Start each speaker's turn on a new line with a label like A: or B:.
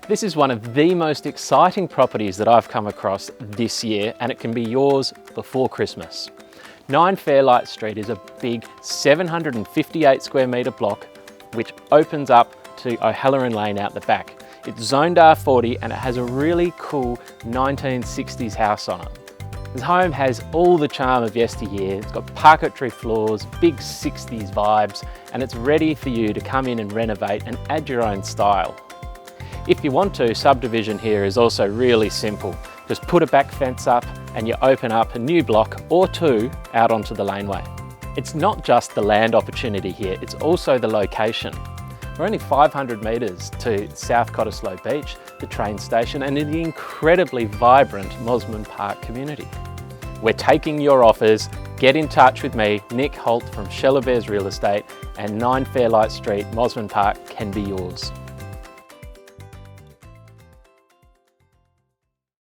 A: This is one of the most exciting properties that I've come across this year, and it can be yours before Christmas. 9 Fairlight Street is a big 758 square metre block which opens up to O'Halloran Lane out the back. It's zoned R40 and it has a really cool 1960s house on it. This home has all the charm of yesteryear. It's got parquetry floors, big 60s vibes, and it's ready for you to come in and renovate and add your own style. If you want to, subdivision here is also really simple. Just put a back fence up and you open up a new block or two out onto the laneway. It's not just the land opportunity here, it's also the location. We're only 500 metres to South Cottesloe Beach, the train station, and in the incredibly vibrant MOSMAN Park community. We're taking your offers. Get in touch with me, Nick Holt from Shellabears Real Estate, and 9 Fairlight Street, MOSMAN Park can be yours.